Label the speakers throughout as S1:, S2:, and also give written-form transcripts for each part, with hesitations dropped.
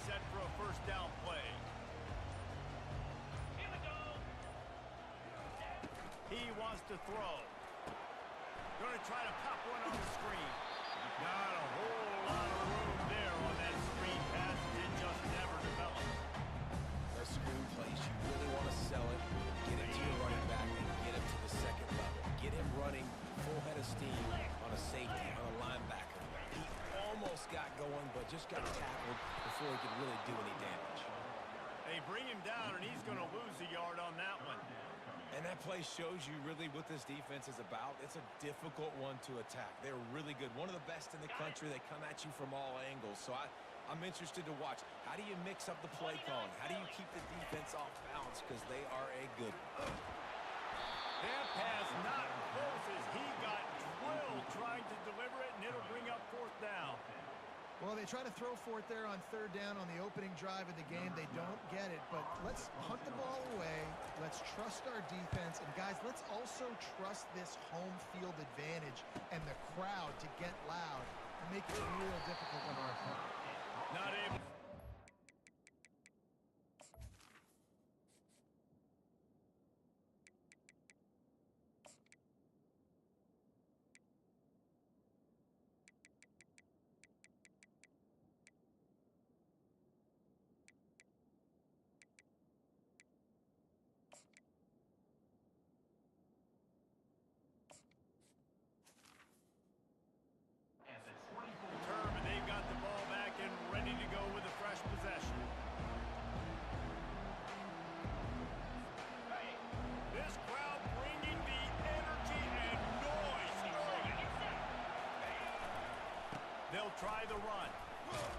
S1: set for a first down play.
S2: Here we go.
S1: He wants to throw. Going to try to pop one on the screen. Not a whole lot of room there on that screen pass. It just never developed.
S3: A screen place, you really want to sell it, get it to your running back, and get him to the second level. Get him running full head of steam on a safety, on a linebacker. He almost got going, but just got tackled before he could really do any damage.
S1: They bring him down, and he's going to lose a yard on that one.
S3: And that play shows you really what this defense is about. It's a difficult one to attack. They're really good. One of the best in the country. They come at you from all angles. So I'm interested to watch. How do you mix up the play calling? How do you keep the defense off balance? Because they are a good one.
S1: That pass not close as he got drilled trying to deliver it, and it'll bring up fourth down.
S4: Well, they try to throw for it there on third down on the opening drive of the game. They don't get it, but let's hunt the ball away. Let's trust our defense. And, guys, let's also trust this home field advantage and the crowd to get loud and make it real difficult on our opponent.
S1: Not able. Term, and they've got the ball back and ready to go with a fresh possession. This crowd bringing the energy and noise early. They'll try the run.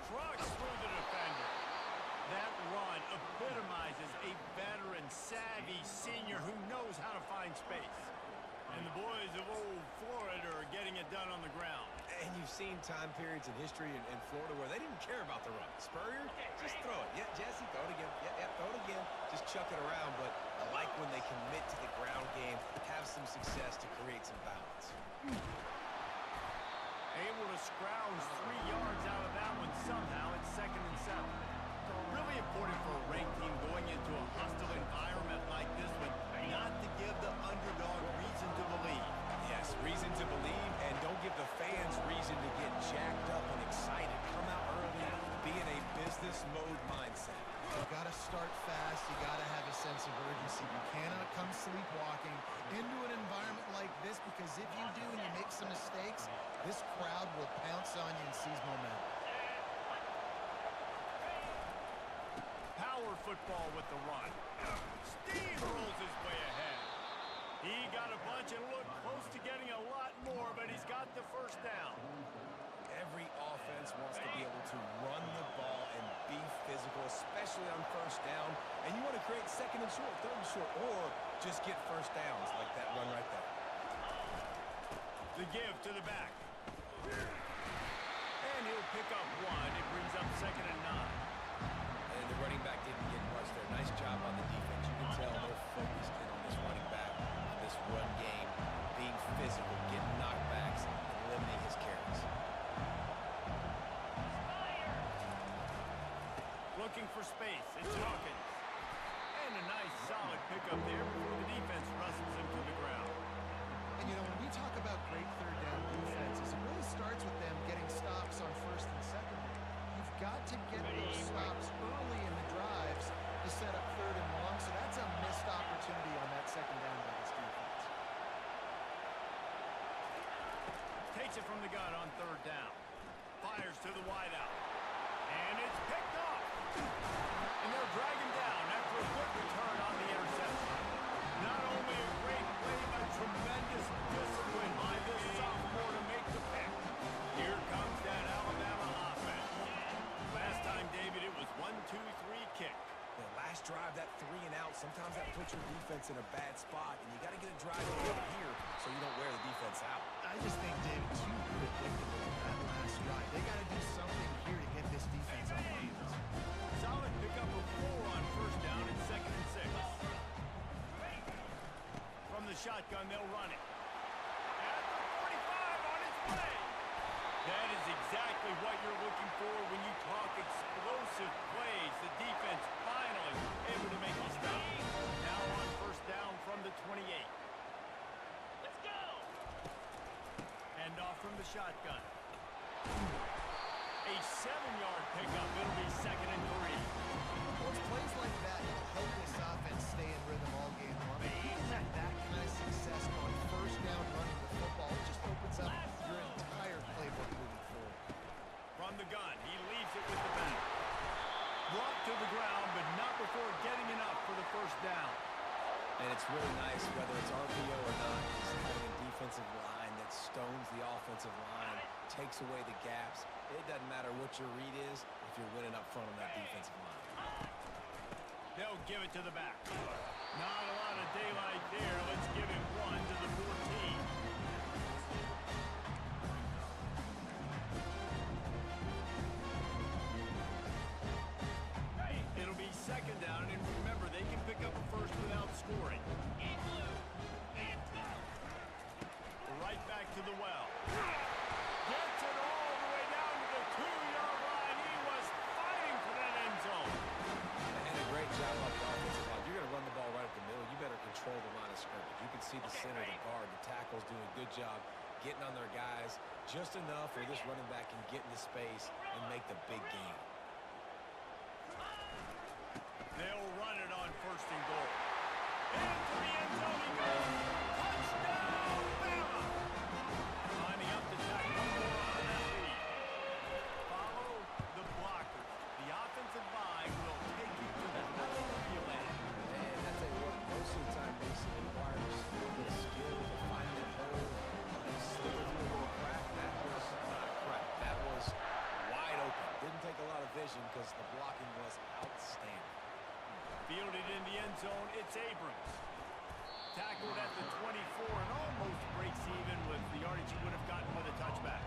S1: Trucks through the defender. That run epitomizes a veteran, savvy senior who knows how to find space. And the boys of old Florida are getting it done on the ground.
S3: And you've seen time periods in history in Florida where they didn't care about the run. Spurrier, just throw it. Yeah, Jesse, throw it again. Yeah, throw it again. Just chuck it around. But I like when they commit to the ground game, have some success to create some balance.
S1: Able to scrounge 3 yards out of that one somehow. It's 2nd and 7. Really important for a ranked team going into a hostile environment like this one, not to give the underdog reason to believe.
S3: Yes, reason to believe, and don't give the fans reason to get jacked up and excited. Come out early, be in a business mode mindset.
S4: You got to start fast. You got to have a sense of urgency. You cannot come sleepwalking into an environment like this, because if you do and you make some mistakes, this crowd will pounce on you and seize momentum.
S1: Power football with the run. Steamrolls his way ahead. He got a bunch and looked close to getting a lot more, but he's got the first down.
S3: Every offense wants to be able to run the ball and be physical, especially on first down. And you want to create 2nd and short, 3rd and short, or just get first downs like that run right there.
S1: The give to the back. And he'll pick up 1. It brings up 2nd and 9.
S3: And the running back didn't get much there. Nice job on the defense. You can tell they're focused in on this running back, on this run game, being physical, getting knockbacks, and limiting his carries.
S1: Looking for space. It's Hawkins. And a nice solid pickup there before the defense wrestles him to the ground.
S4: And, you know, when we talk about great third down defenses, it really starts with them getting stops on 1st and 2nd. You've got to get those stops early in the drives to set up 3rd and long, so that's a missed opportunity on that 2nd down by this defense.
S1: Takes it from the gun on 3rd down. Fires to the wideout. And it's picked off. And they'll drag him down after a good return on the interception. Not only a great play, but tremendous discipline by this sophomore to make the pick. Here comes that Alabama offense. Last time, David, it was 1-2-3 kick.
S3: The last drive, that 3 and out, sometimes that puts your defense in a bad spot, and you got to get a drive over here so you don't wear the defense out.
S4: I just think, David, too predictable in that last drive. They got to do something here to get this defense on the field.
S1: Solid pickup of 4 on 1st down and 2nd and 6. From the shotgun, they'll run it. At the 45 on its way. That is exactly what you're looking for when you talk explosive play. shotgun. A 7-yard pickup. It'll be 2nd and 3.
S4: Well, it's plays like that that help this offense stay in rhythm all game long. If you can have that kind of success on first down running the football, it just opens up your entire playbook moving forward.
S1: From the gun, he leaves it with the back. Brought to the ground, but not before getting enough for the first down.
S3: And it's really nice, whether it's RPO or not, is having a defensive line that stones the offensive line, takes away the gaps. It doesn't matter what your read is if you're winning up front on that defensive line.
S1: They'll give it to the back. Not a lot of daylight there. Let's give him 1 to the 14. It'll be 2nd down, and remember, they can pick up a first without scoring. Right back to the well. Gets it all the way down to the 2-yard line. He was fighting for that end zone.
S3: And a great job on the offensive line. You're going to run the ball right up the middle. You better control the line of scrimmage. You can see the center, the guard, the tackle's doing a good job getting on their guys just enough where this running back can get into space and make the big game.
S1: They'll run it on 1st and goal. Into the end zone he goes. Touchdown, Bama! Lining up to tack one more on that lead. Follow the blockers. The offensive line will take you to the hole you land.
S3: And I tell you what, most of the time, Mason requires a little bit of skill to find that hole. Slip through a little crack. That was not a crack. That was wide open. Didn't take a lot of vision because the blocking was outstanding.
S1: Fielded in the end zone, it's Abrams. Tackled at the 24 and almost breaks even with the yardage he would have gotten with a touchback.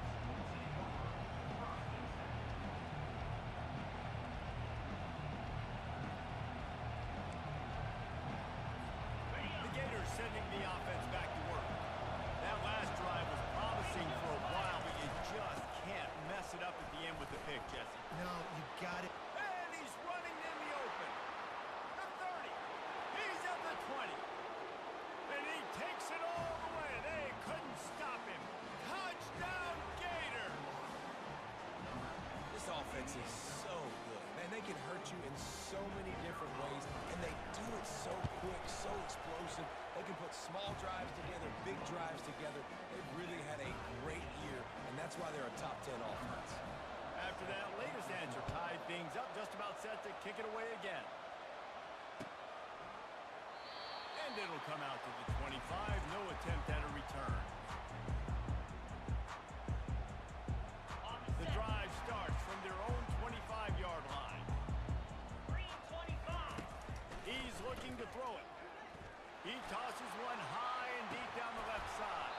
S1: The Gators sending the offense back to work. That last drive was promising for a while, but you just can't mess it up at the end with the pick, Jesse.
S4: No, you got it.
S1: And he's running in the open. The 30. He's at the 20. And he takes it all the way. They couldn't stop him. Touchdown, Gator.
S3: This offense is so good. Man, they can hurt you in so many different ways, and they do it so quick, so explosive. They can put small drives together, big drives together. They've really had a great year, and that's why they're a top 10 offense.
S1: After that latest answer tied things up, just about set to kick it away again. And it'll come out to the 25. No attempt at a return. The drive starts from their own 25-yard line. He's looking to throw it. He tosses one high and deep down the left side.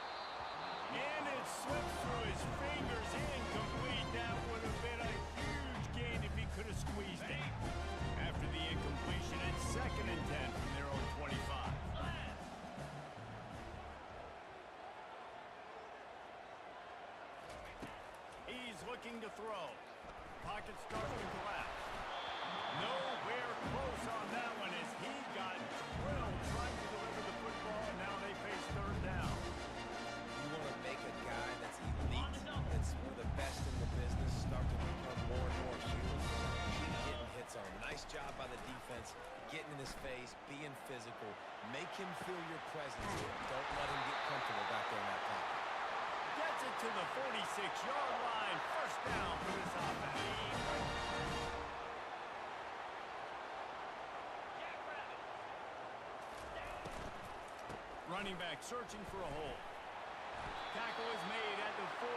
S1: And it slips through his fingers. Incomplete. That would have been a huge gain if he could have squeezed it. After the incompletion, it's 2nd and 10 from their own 25. He's looking to throw. Pocket starts to collapse. Nowhere close on that one as he got drilled trying to deliver the football, and now they face 3rd down.
S3: You want to make a guy that's elite, that's one of the best in the business, start to become more and more human. Keep getting hits on him. Nice job by the defense, getting in his face, being physical. Make him feel your presence. Don't let him get comfortable back there in that pocket.
S1: Gets it to the 46-yard line. 1st down for this offense. Running back searching for a hole. Tackle is made at the 44,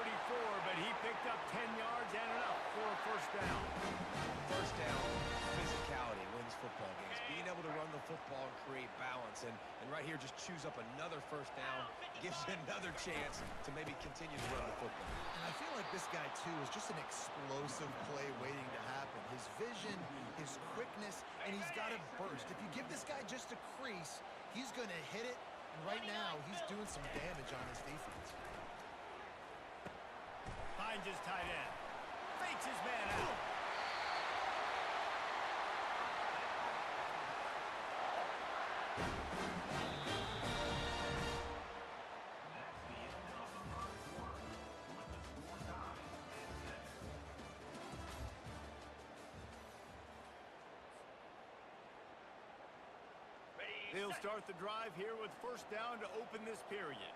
S1: but he picked up 10 yards and enough for a 1st down.
S3: 1st down, physicality wins football games. Being able to run the football and create balance. And right here, just choose up another 1st down. Gives you another chance to maybe continue to run the football.
S4: And I feel like this guy, too, is just an explosive play waiting to happen. His vision, his quickness, and he's got a burst. If you give this guy just a crease, he's going to hit it. And right now, he's doing some damage on this defense.
S1: Finds his tight end. Fakes his man out. He'll start the drive here with first down to open this period.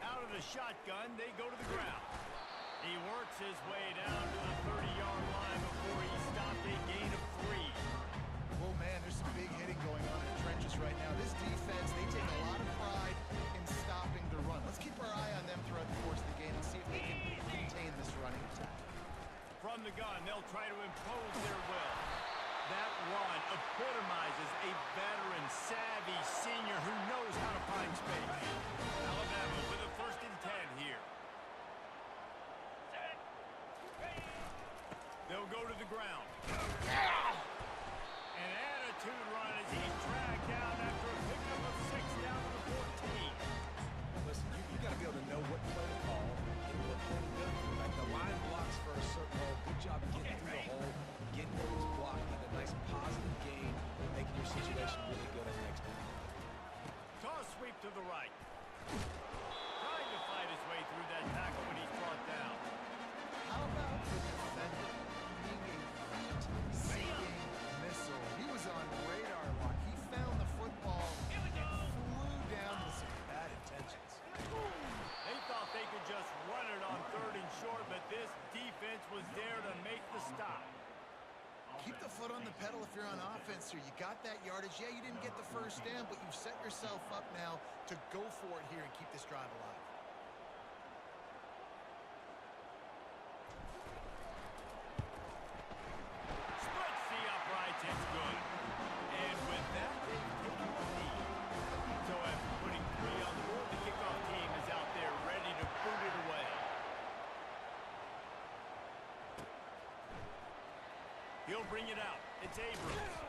S1: Out of the shotgun, they go to the ground. He works his way down to the 30-yard line before he stopped a gain of 3.
S4: Oh, man, there's some big hitting going on in the trenches right now. This defense, they take a lot of pride in stopping the run. Let's keep our eye on them throughout the course of the game and see if they can contain this running attack.
S1: From the gun, they'll try to impose their will. That run epitomizes a veteran, savvy senior who knows how to find space. Alabama with a 1st and 10 here. They'll go to the ground. An attitude run as he's dragged down after a pickup of 6 down to the 14.
S3: Listen, you got to be able to know what play to call and what play to go through. Like the line blocks for a certain hole. Good job getting through the hole, getting what was blocked, getting a nice positive gain, making your situation really good at next time.
S1: Toss sweep to the right. Trying to fight his way through that tackle when he's brought down.
S4: How about the defender being a heat-seeking missile? He was on radar lock. He found the football and flew down with some bad intentions.
S1: They thought they could just run it on 3rd and short, but this defense was there to make the stop.
S4: Keep the foot on the pedal if you're on offense here. You got that yardage. Yeah, you didn't get the first down, but you've set yourself up now to go for it here and keep this drive alive.
S1: Splits the uprights, it's good. And with that, they've taken the lead. So after putting 3 on the board, the kickoff team is out there ready to boot it away. He'll bring it out. It's Abrams.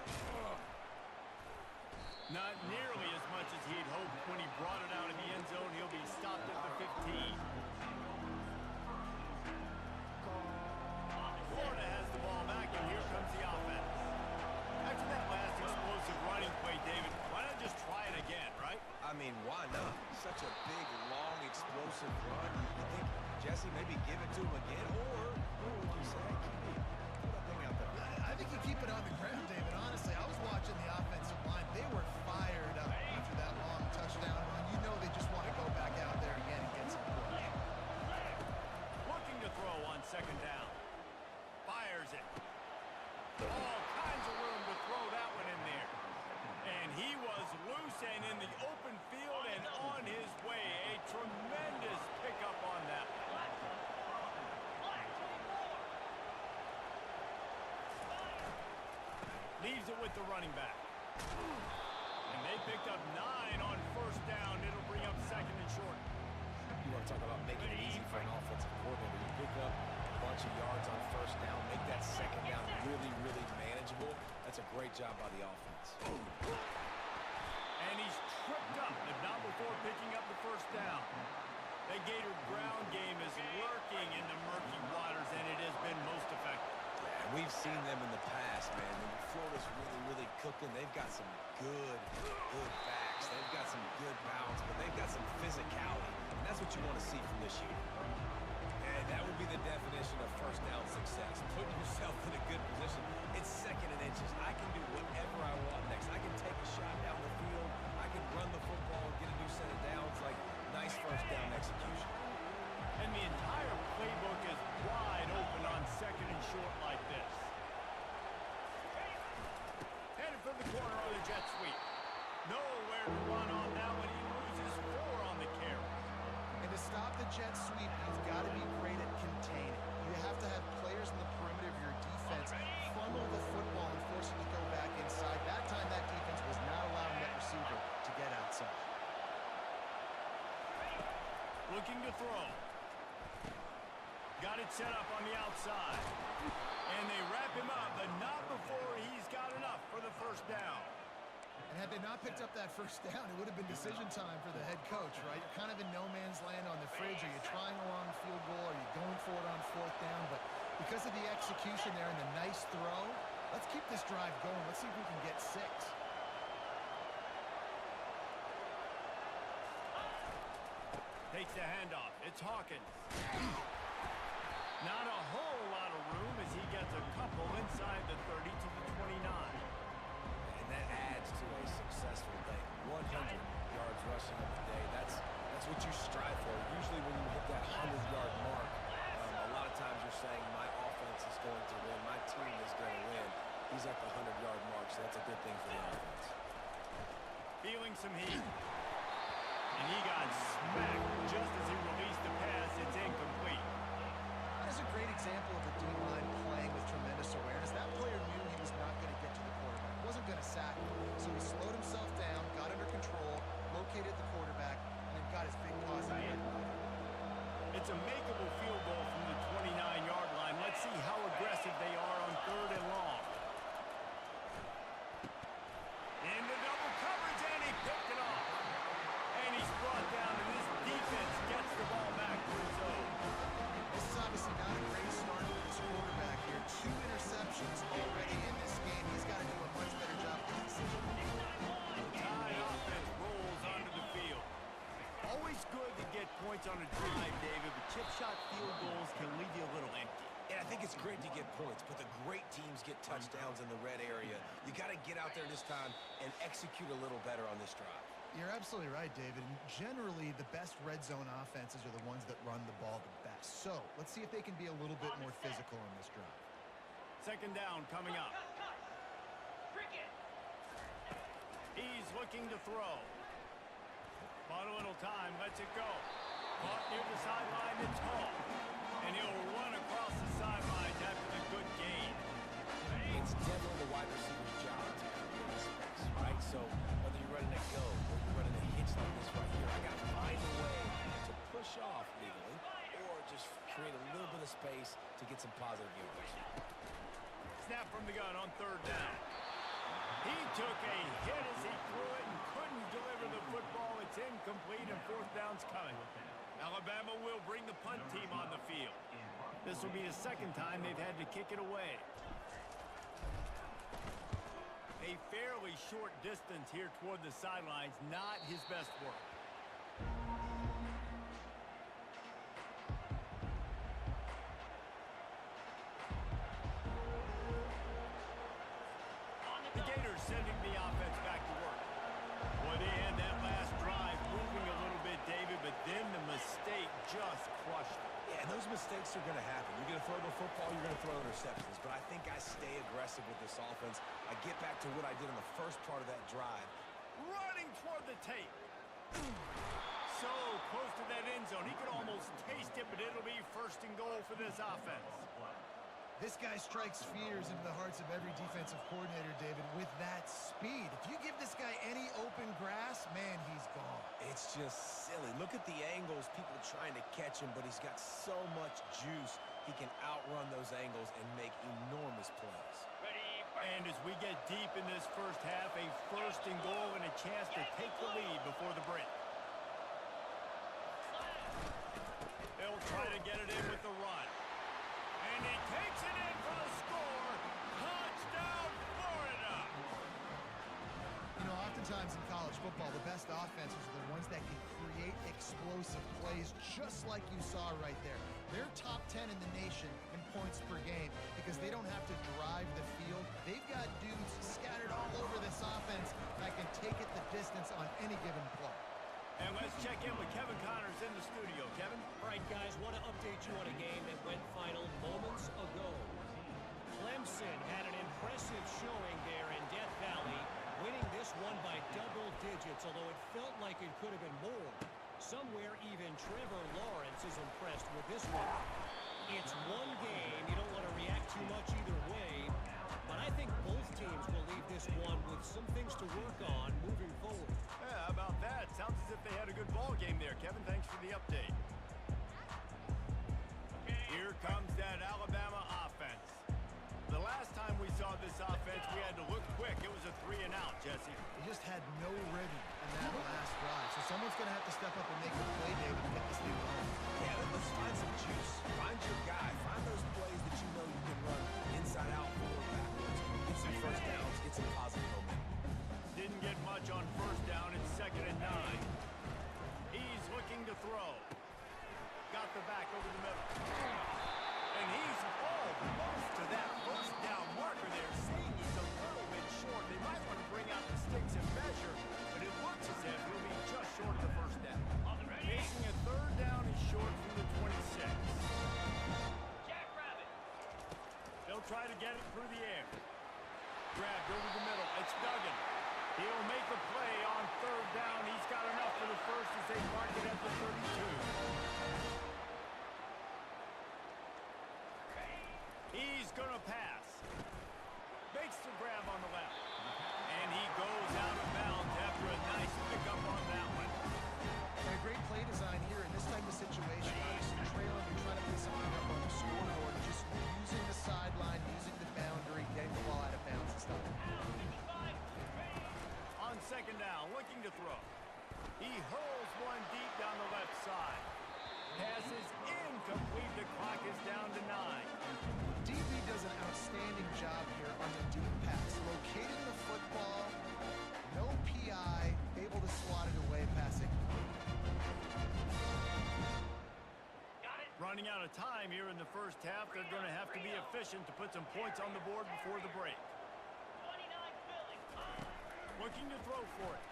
S1: Not nearly as much as he'd hoped when he brought it out in the end zone. He'll be stopped at the 15. Florida has the ball back, and here comes the offense. After that last explosive running play, David, why not just try it again, right?
S3: I mean, why not? Such a big, long, explosive run. You think, Jesse, maybe give it to him again, or would you say, keep that thing out there?
S4: I think you keep it on the ground, David. Honestly, I was watching the offensive line. They were fired up after that long touchdown run. You know they just want to go back out there again and get some points.
S1: Looking to throw on 2nd down. Fires it. All kinds of room to throw that one in there. And he was loose and in the open field and on his way. A tremendous pickup on that one. Leaves it with the running back. And they picked up 9 on 1st down. It'll bring up 2nd and short.
S3: You want to talk about making it easy for an offensive coordinator. You pick up a bunch of yards on 1st down, make that 2nd down really, really manageable. That's a great job by the offense.
S1: And he's tripped up, if not before picking up the 1st down. The Gator ground game is lurking in the murky waters, and it has been most effective.
S3: Yeah, we've seen them in the past, man. When Florida's really, really cooking, they've got some good backs. They've got some good balance, but they've got some physicality. And that's what you want to see from this year. And that would be the definition of 1st down success. Putting yourself in a good position. It's 2nd and inches. I can do whatever I want next. I can take a shot down the field. I can run the football and get a new set of downs. Like, nice 1st down execution.
S1: And the entire playbook is wide open on 2nd and short like this. Headed for the corner on the jet sweep. Nowhere to run on that one. He loses 4 on the carry.
S4: And to stop the jet sweep, you've got to be great at containing. You have to have players in the perimeter of your defense funnel the football and force it to go back inside. That time, that defense was not allowing that receiver to get outside.
S1: Looking to throw. Got it set up on the outside. And they wrap him up, but not before he's got enough for the 1st down.
S4: And had they not picked up that 1st down, it would have been decision time for the head coach, right? You're kind of in no man's land on the fridge. Are you trying a long field goal? Are you going for it on 4th down? But because of the execution there and the nice throw, let's keep this drive going. Let's see if we can get 6.
S1: Takes the handoff. It's Hawkins. Not a whole lot of room as he gets a couple inside the 30 to the 29.
S3: what you strive for. Usually when you hit that 100-yard mark, a lot of times you're saying my offense is going to win, my team is going to win. He's at the 100-yard mark, so that's a good thing for the offense.
S1: Feeling some heat. And he got smacked just as he released the pass. It's incomplete.
S4: That is a great example of a D-line playing with tremendous awareness. That player knew he was not going to get to the quarterback. He wasn't going to sack him. So he slowed himself down, got under control, located the quarterback, and then got his big toss in the end.
S1: It's a makeable field goal from the 29-yard line. Let's see how aggressive they are on 3rd and long. Into double coverage, and he picked it off. And he's brought down, and this defense gets the ball back to his own.
S4: This is obviously not a great start for this quarterback here. 2 interceptions already in this game. He's got to do a much better job with this decision.
S1: The Tide offense rolls onto the field. Always good to get points on a drive, David, but chip shot field goals can leave you a little empty.
S3: And I think it's great to get points, but the great teams get touchdowns in the red area. You got to get out there this time and execute a little better on this drive.
S4: You're absolutely right, David. And generally, the best red zone offenses are the ones that run the ball the best. So let's see if they can be a little bit more physical in this drive.
S1: 2nd down coming up. He's looking to throw. Bought a little time, lets it go. Caught near the sideline, it's caught. And he'll run across the sidelines after the good gain.
S3: It's definitely the wide receiver's job to create space, right? So whether you're running a go or you're running a hitch like this right here, I got to find a way to push off legally or just create a little bit of space to get some positive yards.
S1: Snap from the gun on 3rd down. He took a hit as he threw it and couldn't deliver the football. It's incomplete, and 4th down's coming. Alabama will bring the punt team on the field. This will be the 2nd time they've had to kick it away. A fairly short distance here toward the sidelines, not his best work. The Gators sending the offense back to work. Boy, they had that last drive moving a little bit, David, but then the mistake just crushed them.
S3: Yeah, and those mistakes are going to happen. You're going to throw the football, you're going to throw interceptions. But I think I stay aggressive with this offense. I get back to what I did in the first part of that drive.
S1: Running toward the tape. So close to that end zone. He could almost taste it, but it'll be 1st and goal for this offense.
S4: This guy strikes fears into the hearts of every defensive coordinator, David, with that speed. If you give this guy any open grass, man, he's gone.
S3: It's just silly. Look at the angles, people trying to catch him, but he's got so much juice. He can outrun those angles and make enormous plays.
S1: And as we get deep in this 1st half, a 1st and goal and a chance to take the lead before the break. They'll try to get it in with the run. And he takes it in for the score. Touchdown, Florida!
S4: You know, oftentimes in college football, the best offenses are the ones that can create explosive plays, just like you saw right there. They're top 10 in the nation in points per game because they don't have to drive the field. They've got dudes scattered all over this offense that can take it the distance on any given play.
S1: And let's check in with Kevin Connors in the studio. Kevin?
S2: All right, guys, want to update you on a game that went final moments ago. Clemson had an impressive showing there in Death Valley, winning this one by double digits, although it felt like it could have been more. Somewhere even Trevor Lawrence is impressed with this one. It's one game. You don't want to react too much either way, but I think both teams will leave this one with some things to work on moving forward.
S1: Yeah, how about that? Sounds as if they had a good ball game there. Kevin, thanks for the update. Here comes that Alabama offense. The last time we saw this offense, we had to look quick. It was a 3-and-out, Jesse.
S4: They just had no rhythm in that last drive. So someone's going to have to step up and make a play, David, to get this thing going.
S3: Yeah, let's find some juice. Find your guy. Find those plays that you know you can run inside out, forward, backwards. Get some 1st downs. Get some positive momentum.
S1: Didn't get much on 1st down. It's 2nd and 9. He's looking to throw. Got the back over the middle. And he's almost to that 1st down marker there, saying he's a little bit short. They might want to bring out the sticks and measure, but it looks as if he'll be just short of the 1st down. try to get it through the air. Grabbed over the middle. It's Duggan. He'll make a play on third down. He's got enough for the first as they mark it at the 32. He's going to pass. Makes the grab on the left. And he goes out of bounds after a nice pickup on that one.
S4: And a great play design here in this type of situation. Obviously, trailing, you're trying to put something up on the scoreboard, just using the sideline, using the boundary, getting the ball out of bounds and stuff.
S1: On second down, looking to throw. He hurls one deep down the left side. Pass is incomplete. The clock is down to 9.
S4: DB does an outstanding job here on the deep pass. Locating the football, no PI, able to slot it away, passing.
S1: Running out of time here in the first half. They're going to have to be efficient to put some points on the board before the break. Looking to throw for it.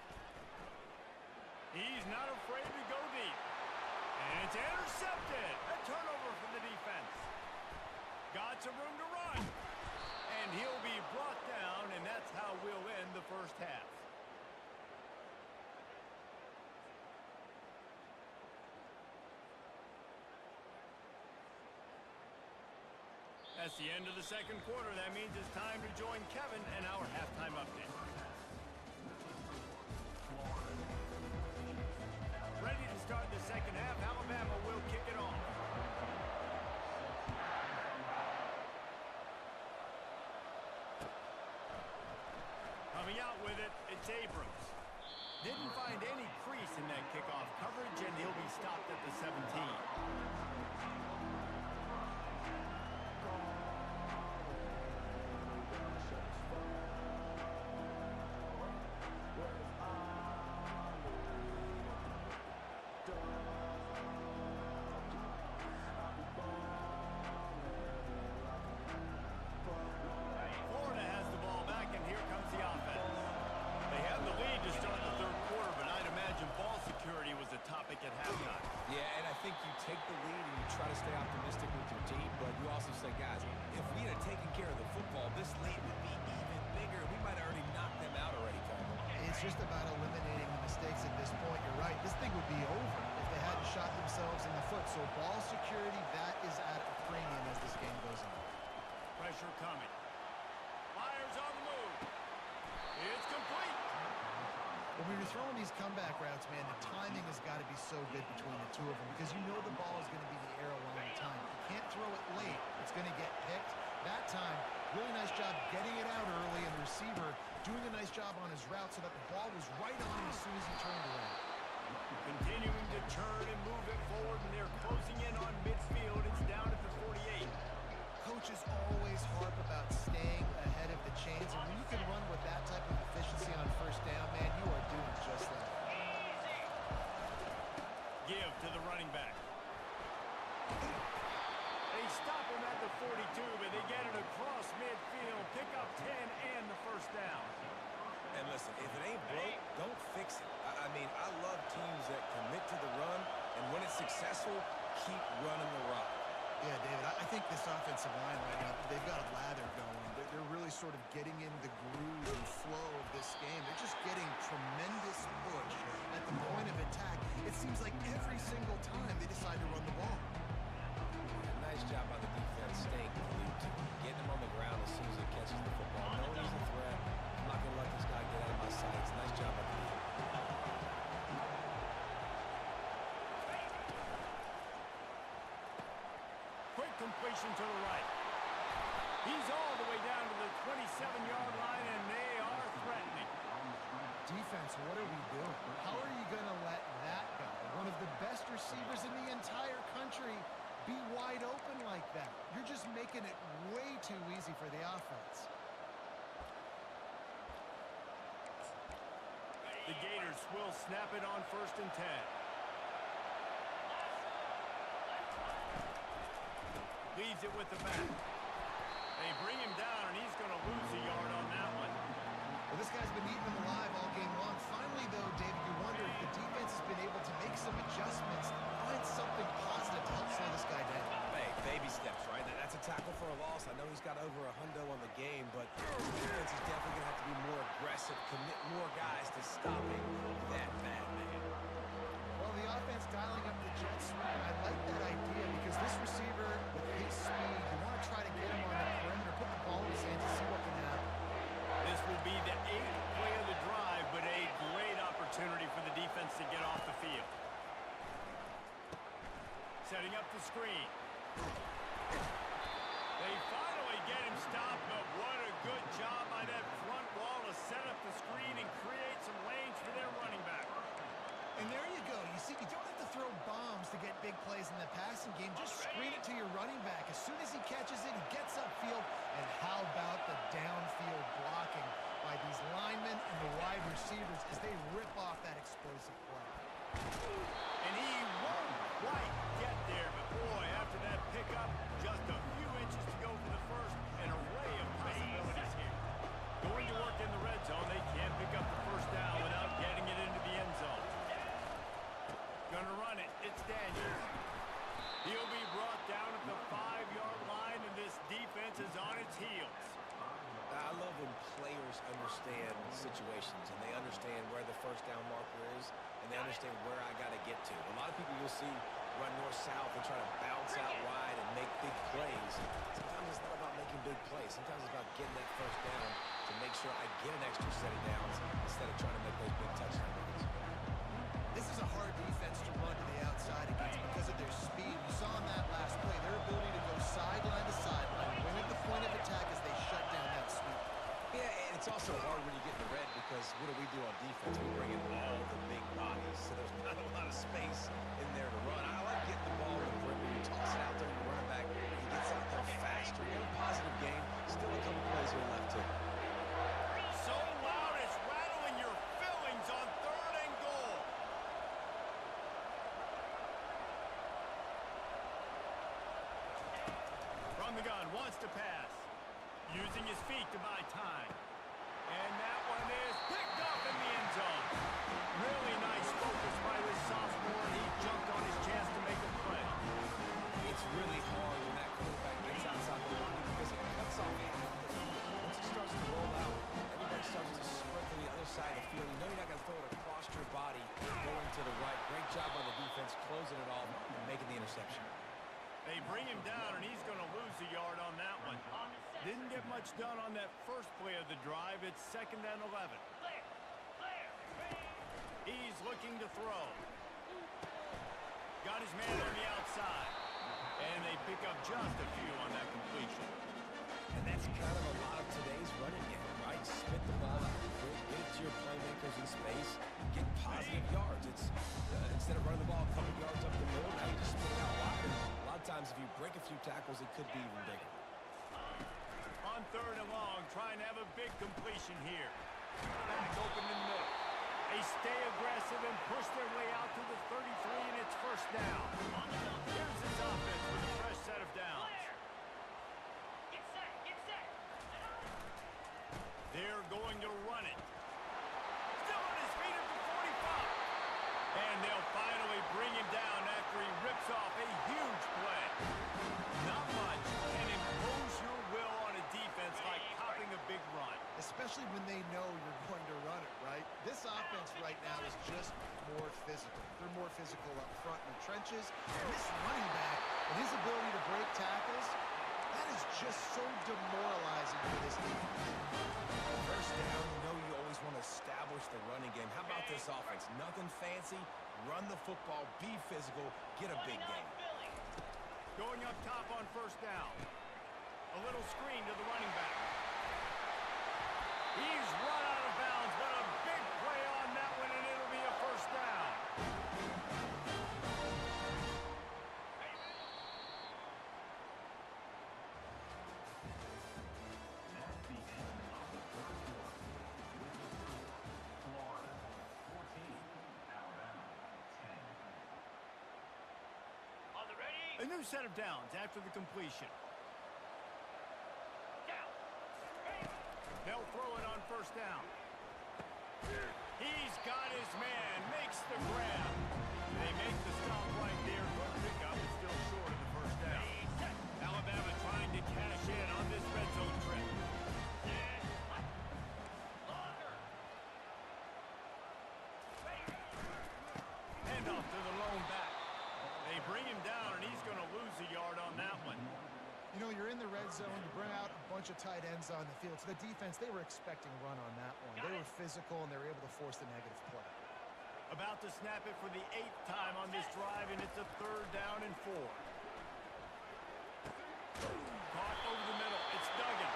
S1: He's not afraid to go deep. And it's intercepted. A turnover for the defense. Got some room to run. And he'll be brought down, and that's how we'll end the first half. That's the end of the second quarter. That means it's time to join Kevin and our halftime update. Ready to start the second half. Alabama will kick it off. Coming out with it, it's Abrams. Didn't find any crease in that kickoff coverage, and he'll be stopped at the 17.
S3: Take the lead and you try to stay optimistic with your team, but you also say, guys, if we had taken care of the football, this lead would be even bigger. We might have already knocked them out already, Kevin.
S4: It's just about eliminating the mistakes at this point. You're right. This thing would be over if they hadn't shot themselves in the foot. So ball security, that is at a premium as this game goes on.
S1: Pressure coming. Fires on the move. It's complete.
S4: When you're throwing these comeback routes, man, the timing has got to be so good between the two of them because you know the ball is going to be the air a long time. You can't throw it late. It's going to get picked. That time, really nice job getting it out early, and the receiver doing a nice job on his route so that the ball was right on him as soon as he turned around.
S1: Continuing to turn and move it forward, and they're closing in on midfield. It's down at the 48.
S4: Coaches always harp about staying ahead of the chains, and when you can run with that type of efficiency on first down, man, you are doing just that.
S1: Give to the running back. They stop him at the 42, but they get it across midfield. Pick up 10 and the first down.
S3: And listen, if it ain't broke, don't fix it. I mean, I love teams that commit to the run, and when it's successful, keep running the rock.
S4: Yeah, David, I think this offensive line right now, they've got a lather going. They're really sort of getting in the groove and flow of this game. They're just getting tremendous push at the point of attack. It seems like every single time they decide to run the ball.
S3: Nice job by the defense staying glued to him, getting him on the ground as soon as he catches the football. Knowing he's a threat. I'm not going to let this guy get out of my sights. Nice job by the defense.
S1: Completion to the right. He's all the way down to the 27-yard line, and they are threatening.
S4: Defense, what are we doing? How are you going to let that guy, one of the best receivers in the entire country, be wide open like that? You're just making it way too easy for the offense.
S1: The Gators will snap it on 1st and 10. Leaves it with the back. They bring him down, and he's going to lose a yard on that one.
S4: Well, this guy's been eating them alive all game long. Finally, though, David, you wonder if the defense has been able to make some adjustments, find something positive to help slow this guy down.
S3: Hey, baby steps, right? That's a tackle for a loss. I know he's got over a hundo on the game, but the defense is definitely going to have to be more aggressive, commit more guys to stopping that bad man.
S4: Well, the offense dialing up the jet sweep, and I like that idea because this receiver, with his speed, you want to try to get him on the perimeter, put the ball in his hands and see what can happen.
S1: This will be the 8th play of the drive, but a great opportunity for the defense to get off the field. Setting up the screen. They finally get him stopped, but what a good job by that front wall to set up the screen and create some lanes for their running back.
S4: And there you go. You see, you don't have to throw bombs to get big plays in the passing game. Just screen it to your running back. As soon as he catches it, he gets upfield. And how about the downfield blocking by these linemen and the wide receivers as they rip off that explosive play.
S1: And he won't quite get there, but boy, after that pickup, just a few inches to go for the first. An array of possibilities here. Going to work in the red zone, they can't pick up the first down without getting it into the end zone. Gonna run it. It's Daniels. He'll be brought down at the 5-yard line, and this defense is on its heels.
S3: I love when players understand situations and they understand where the first down marker is and they understand where I got to get to. A lot of people you'll see run north-south and try to bounce out wide and make big plays. Sometimes it's not about making big plays. Sometimes it's about getting that first down to make sure I get an extra set of downs instead of trying to make those big touchdown runs.
S4: This is a hard defense to run to the outside against because of their speed. We saw in that last play their ability to go sideline to sideline, win at the point of attack as they shut down that sweep.
S3: Yeah, and it's also hard when you get in the red because what do on defense? We bring in all the big bodies, so there's not a lot of space in there to run. I like getting the ball in the perimeter. You toss it out there, you run it back, he gets out there faster. You have a positive game. Still a couple plays here left too.
S1: So loud it's rattling your fillings on 3rd and goal. From the gun, wants to pass. Using his feet to buy time. And that one is picked up in the end zone. Really nice focus by this sophomore. He jumped on his chance to make a play.
S3: It's really hard when that quarterback gets outside the line because it cuts off half the field. Once it starts to roll out, everybody starts to sprint to the other side of the field. You know you're not going to throw it across your body going to the right. Great job by the defense closing it off and making the interception.
S1: They bring him down, and he's going to lose a yard on that one. Didn't get much done on that first play of the drive. It's 2nd and 11. He's looking to throw. Got his man on the outside. And they pick up just a few on that completion.
S3: And that's kind of a lot of today's running game, right? Spit the ball out quick, get it to your playmakers in space, get positive yards. It's instead of running the ball a couple yards up the middle, now you just spit it out wide. And a lot of times if you break a few tackles, it could be even bigger.
S1: On 3rd and long, trying to have a big completion here. Back open in the middle. They stay aggressive and push their way out to the 33, and it's first down. Here's his offense with a fresh set of downs. They're going to run it. Still on his feet at the 45. And they'll finally bring him down after he rips off a huge play. Not much can impose your will on a defense like popping a big run.
S4: Especially when they know you're going to run it, right? This offense right now is just more physical. They're more physical up front in the trenches. And this running back and his ability to break tackles, that is just so demoralizing for this defense.
S3: First down, you know you always want to establish the running game. How about this offense? Nothing fancy. Run the football, be physical, get a big game.
S1: Going up top on first down. A little screen to the running back. He's run out of bounds, but a big play on that one, and it'll be a first down.
S5: That's the end of the first quarter. Florida 14, Alabama 10.
S2: On the ready.
S1: A new set of downs after the completion. They'll throw it on first down. He's got his man, makes the grab. They make the stop right there. Good pickup is still short of the first down. Alabama trying to handoff to the lone back. They bring him down, and he's going to lose a yard on that one.
S4: You know, you're in the red zone. You bring out a bunch of tight ends on the field. So the defense, they were expecting a run on that one. They were physical, and they were able to force the negative play.
S1: About to snap it for the 8th time on this drive, and it's a 3rd down and 4. Caught over the middle. It's Duggan.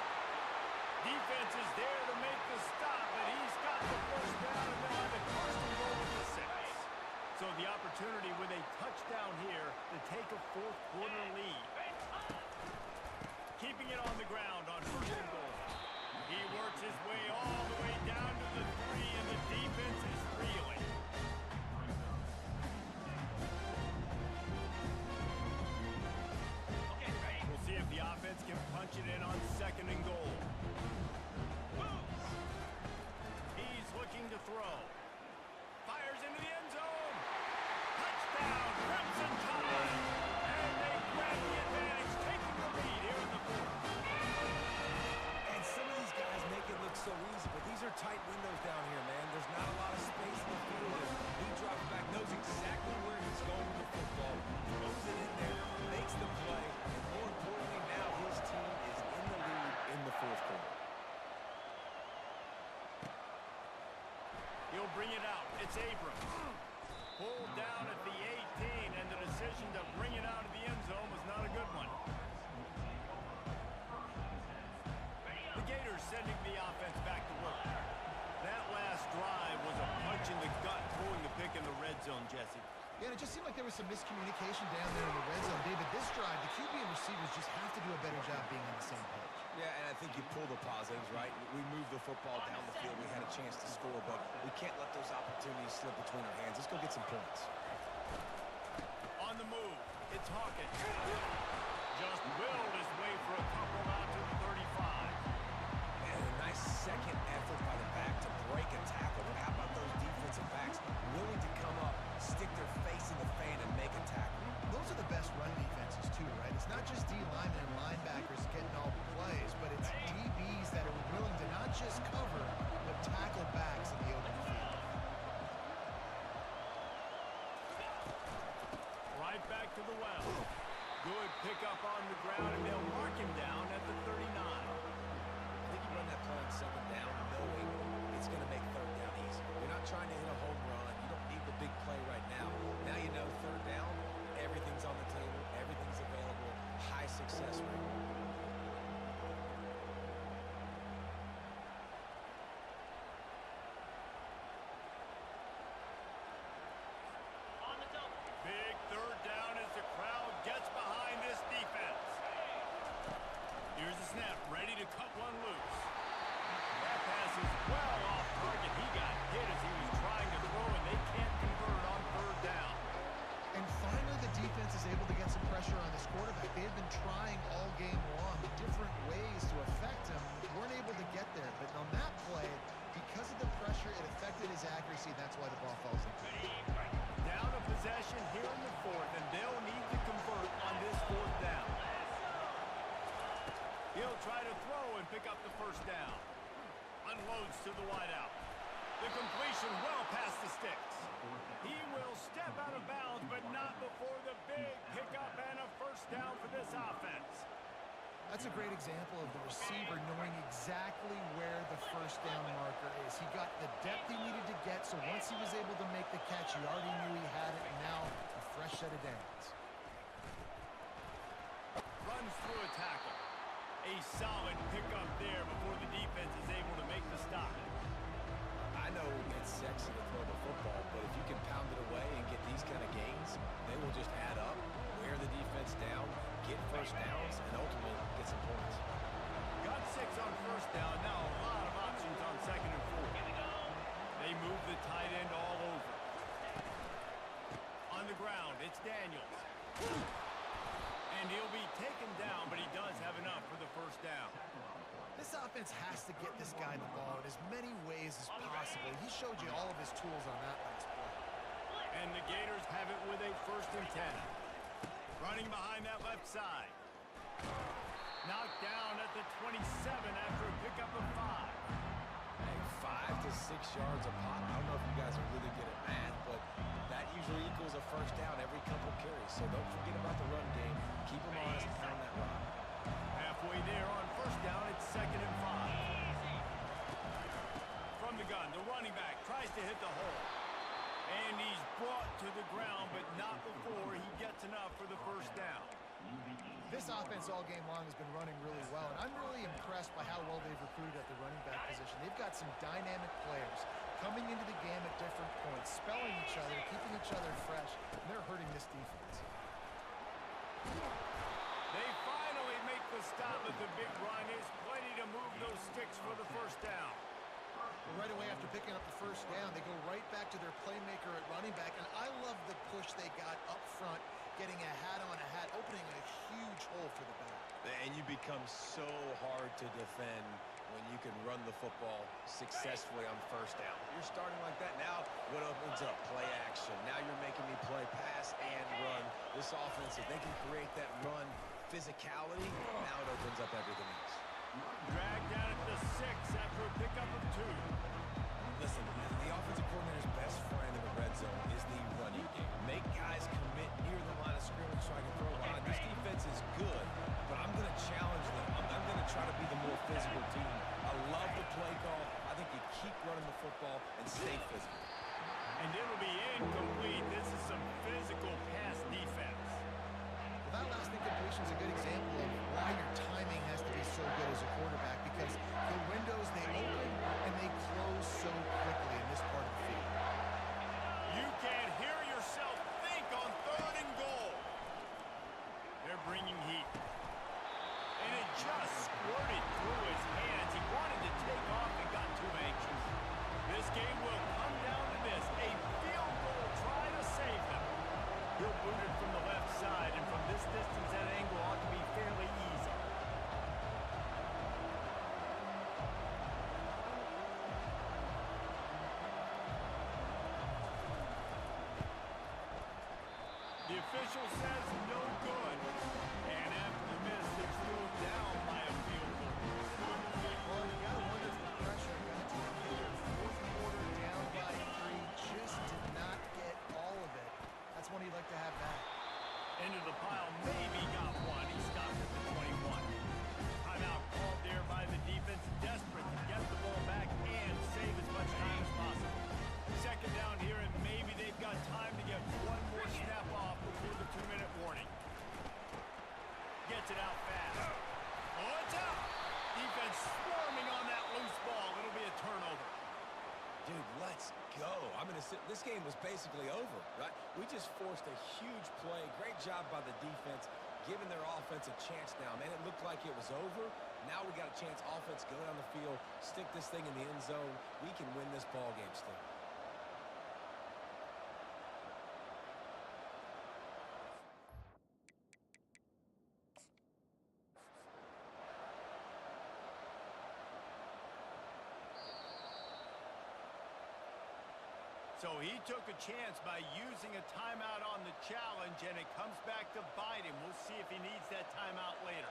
S1: Defense is there to make the stop, but he's got the first down, and they'll have it first and goal with the 6. So the opportunity with a touchdown here to take a 4th quarter lead. Keeping it on the ground on 1st and goal. He works his way all the way down to the 3, and the defense is reeling. We'll see if the offense can punch it in on 2nd and goal. He's looking to throw. Fires into the end zone. Touchdown, Crimson Tide. And they grab the advantage, taking the lead here in the 4th.
S3: And some of these guys make it look so easy, but these are tight windows down here, man. There's not a lot of space in the field, and he drops back, knows exactly where he's going with the football, throws it in there, makes the play, and more importantly, now his team is in the lead in the 4th quarter.
S1: He'll bring it out. It's Abrams. Pulled down at the 18, and the decision to bring it out of the end zone was not a good one. The Gators sending the offense back to work. That last drive was a punch in the gut, throwing the pick in the red zone, Jesse.
S4: Yeah, and it just seemed like there was some miscommunication down there in the red zone. David, this drive, the QB and receivers just have to do a better job being on the same page.
S3: Yeah, and I think you pull the positives, right? We moved the football down the field. We had a chance to score, but we can't let those opportunities slip between our hands. Let's go get some points.
S1: On the move, it's Hawkins. Just willed his way for a couple out to the 35.
S3: And a nice second effort by the back to break a tackle. But how about those defensive backs willing to come up, stick their face in the fan, and make a tackle?
S4: Those are the best run defenses, too, right? It's not just D linemen and linebackers getting all the plays, but it's DBs that are willing to not just cover, but tackle backs in the open field.
S1: Right back to the well. Good pickup on the ground, and they'll mark him down at the 39.
S3: I think you run that play on 2nd down, knowing it's going to make 3rd down easy. You're not trying to hit a home run. You don't need the big play right now. Now you know 3rd down, everything's on the table, everything's available, high success rate.
S1: Big 3rd down as the crowd gets behind this defense. Here's the snap, ready to cut one loose. That pass is well off target. He got hit as he was trying to throw, and they can't convert on 3rd down.
S4: And finally, the defense is able to get some pressure on this quarterback. They've been trying all game long different ways to affect him. Weren't able to get there, but on that play, because of the pressure, it affected his accuracy. That's why the ball falls in.
S1: Down a possession here in the 4th, and they'll need to convert on this 4th down. He'll try to throw and pick up the 1st down. Unloads to the wideout. The completion well past the sticks. He will step out of bounds, but not before the big pickup and a 1st down for this offense.
S4: That's a great example of the receiver knowing exactly where the 1st down marker is. He got the depth he needed to get, so once he was able to make the catch, he already knew he had it, and now a fresh set of downs.
S1: Runs through a tackle. A solid pickup there before the defense is able to make the stop.
S3: I know it's sexy to throw the football, but if you can pound it away and get these kind of gains, they will just add up, wear the defense down, get 1st downs, and ultimately get some points.
S1: Got 6 on 1st down. Now a lot of options on 2nd and 4th. They move the tight end all over. On the ground, it's Daniels. And he'll be taken down, but he does have enough for the 1st down.
S4: This offense has to get this guy the ball in as many ways as possible. He showed you all of his tools on that last play.
S1: And the Gators have it with a 1st and 10. Running behind that left side. Knocked down at the 27 after a pickup of 5.
S3: Hey, 5 to 6 yards a pop. I don't know if you guys are really good at math, but that usually equals a first down every couple carries. So don't forget about the run game. Keep them honest and pound that rock.
S1: Halfway there on first down, it's 2nd and 5. From the gun, the running back tries to hit the hole. And he's brought to the ground, but not before he gets enough for the first down.
S4: This offense all game long has been running really well, and I'm really impressed by how well they've recruited at the running back position. They've got some dynamic players coming into the game at different points, spelling each other, keeping each other fresh, and they're hurting this defense.
S1: They finally make the stop at the big run. Is plenty to move those sticks for the first down.
S4: Right away after picking up the first down, they go right back to their playmaker at running back, and I love the push they got up front, getting a hat on a hat, opening a huge hole for the back.
S3: And you become so hard to defend when you can run the football successfully on first down. You're starting like that. Now what opens up? Play action. Now you're making me play pass and run. This offense, if they can create that run physicality, now it opens up everything else.
S1: Dragged down at the 6 after a pickup of 2.
S3: Listen, the offensive coordinator's best friend in the red zone is the running game. Make guys commit near the line of scrimmage so I can throw behind. This defense is good, but I'm going to challenge them. I'm going to try to be the more physical team. I love the play call. I think you keep running the football and stay physical.
S1: And it'll be incomplete. This is some physical pass defense.
S4: Well, that last incompletion is a good example of why your timing has to be so good as a quarterback, because the windows, they open and they close so quickly in this part of the field.
S1: You can't hear yourself think on 3rd and goal. They're bringing heat. And it just squirted through his hands. He wanted to take off and got too anxious. This game will come down to this. A field goal try to save them. He'll boot it from the left side, and from this distance, that angle ought to be fairly easy. The official says no good. And after the miss, they're still down by a field goal.
S4: Well, you got to wonder if the pressure got to them in their fourth quarter down by 3, just did not get all of it. That's one you'd like to have back.
S1: Into the pile, maybe got one. He stopped at the 21. Timeout called there by the defense, desperate to get the ball back and save as much time as possible. 2nd down here, and maybe they've got time to get one more snap off before the 2-minute warning. Gets it out fast. Oh, it's out! Defense swarming on that loose ball. It'll be a turnover.
S3: Dude, let's go. I mean, this game was basically over, right? We just forced a huge play. Great job by the defense, giving their offense a chance now. Man, it looked like it was over. Now we got a chance. Offense, go down the field, stick this thing in the end zone. We can win this ball game still.
S1: So he took a chance by using a timeout on the challenge, and it comes back to bite him. We'll see if he needs that timeout later.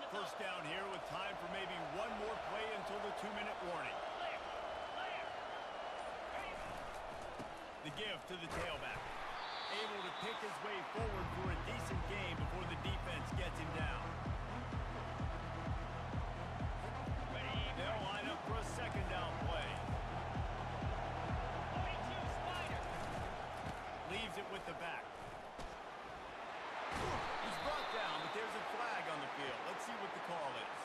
S1: First down here with time for maybe one more play until the 2-minute warning. The give to the tailback. Able to pick his way forward for a decent gain before the defense gets him down. They'll line up for a 2nd down play. Leaves it with the back. He's brought down, but there's a flag on the field. Let's see what the call is.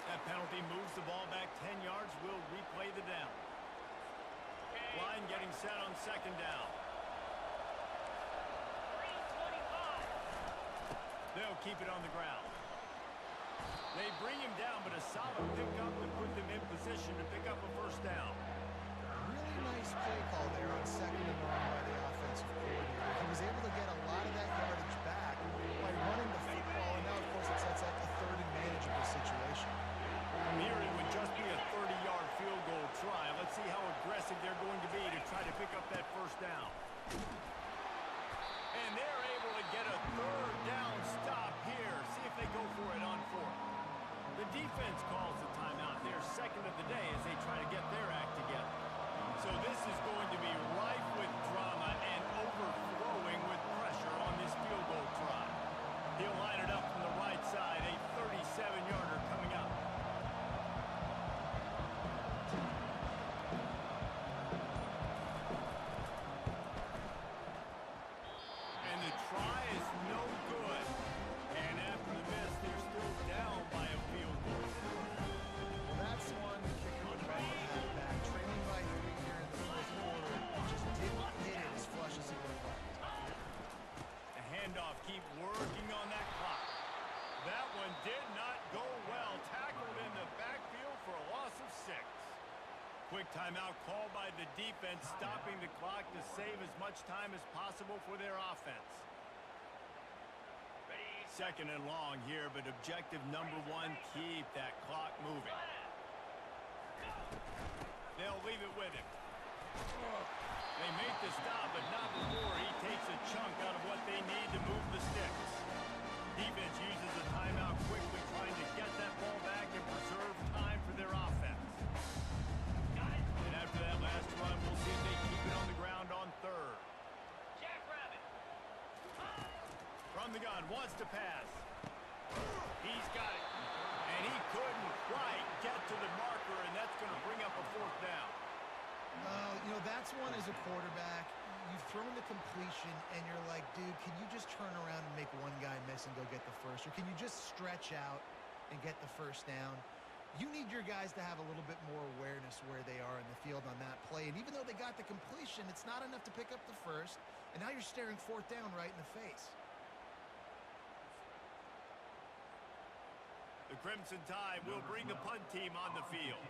S1: That penalty moves the ball back 10 yards. We'll replay the down. Line getting set on 2nd down. They'll keep it on the ground. They bring him down, but a solid pickup to put them in position to pick up a first down.
S4: Really nice play call there on 2nd and long by the offensive coordinator. He was able to get a lot of that yardage back by running the football, and now, of course, it sets up a 3rd and manageable situation.
S1: Here it would just be a 30-yard field goal try. Let's see how aggressive they're going to be to try to pick up that first down. And they're able to get a 3rd down stop here. See if they go And the try is no good. And after the miss, they're still down by a field goal.
S4: Well, that's one the kicker would love to have back. Trailing by 3 here in the fourth quarter. Just didn't hit it as flush as he would have liked.
S1: The handoff, keep working on that clock. That one did not go well. Tackled in the backfield for a loss of 6. Quick timeout called by the defense, stopping the clock to save as much time as possible for their offense. Second and long here, but objective number 1, keep that clock moving. They'll leave it with him. They make the stop, but not before he takes a chunk out of what they need to move the sticks. Defense uses a timeout quickly, trying to get that ball back and preserve time for their offense. And after that last run, we'll see if they keep it on the ground on third. From the gun, wants to pass. He's got it. And he couldn't quite get to the marker, and that's going to bring up a 4th down.
S4: You know, that's one as a quarterback. You've thrown the completion, and you're like, dude, can you just turn around and make one guy miss and go get the first? Or can you just stretch out and get the first down? You need your guys to have a little bit more awareness where they are in the field on that play. And even though they got the completion, it's not enough to pick up the first. And now you're staring 4th down right in the face.
S1: The Crimson Tide will bring the punt team on the field.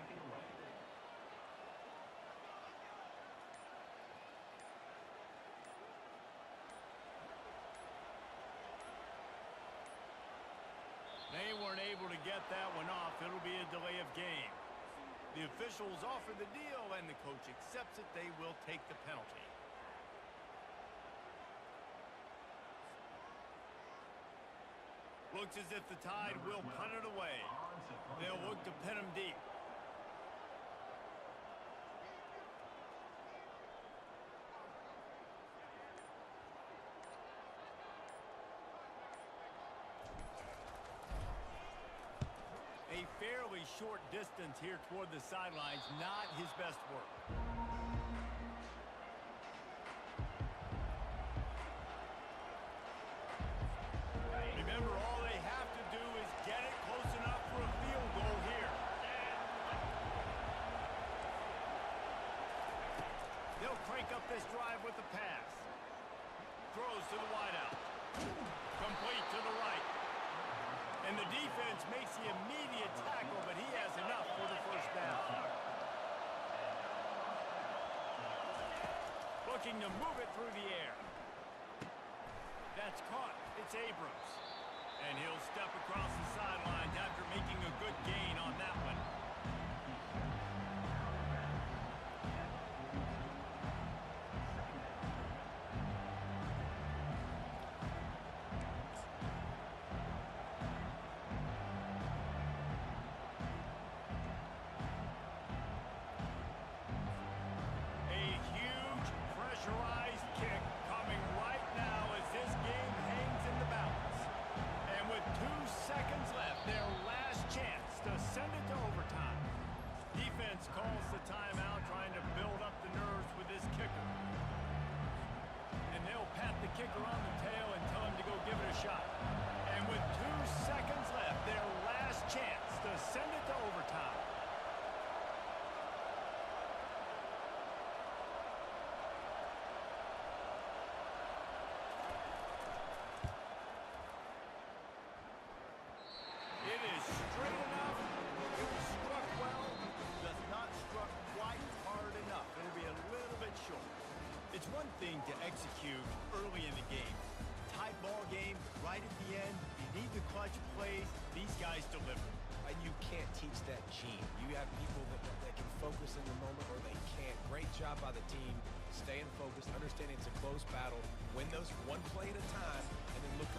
S1: They weren't able to get that one off. It'll be a delay of game. The officials offer the deal, and the coach accepts it. They will take the penalty. Looks as if the Tide will punt it away. They'll look to pin him deep. A fairly short distance here toward the sidelines, not his best work. Remember, all they have to do is get it close enough for a field goal here. They'll crank up this drive with the pass. Throws to the wideout. Complete to the right. And the defense makes the immediate tackle, but he has enough for the first down. Looking to move it through the air. That's caught. It's Abrams. And he'll step across the sidelines after making a good gain on that one. A huge pressurized kick coming right now as this game hangs in the balance. And with 2 seconds left, their last chance to send it to overtime. Defense calls the timeout, trying to build up the nerves with this kicker. And they'll pat the kicker on the tail and tell him to go give it a shot. And with 2 seconds left, their last chance to send it to overtime. It is straight enough. It was struck well. Does not struck quite hard enough. It'll be a little bit short. It's one thing to execute early in the game. Tight ball game, right at the end. You need the clutch plays. These guys deliver.
S3: And you can't teach that gene. You have people that can focus in the moment or they can't. Great job by the team, staying focused, understanding it's a close battle, win those one play at a time, and then look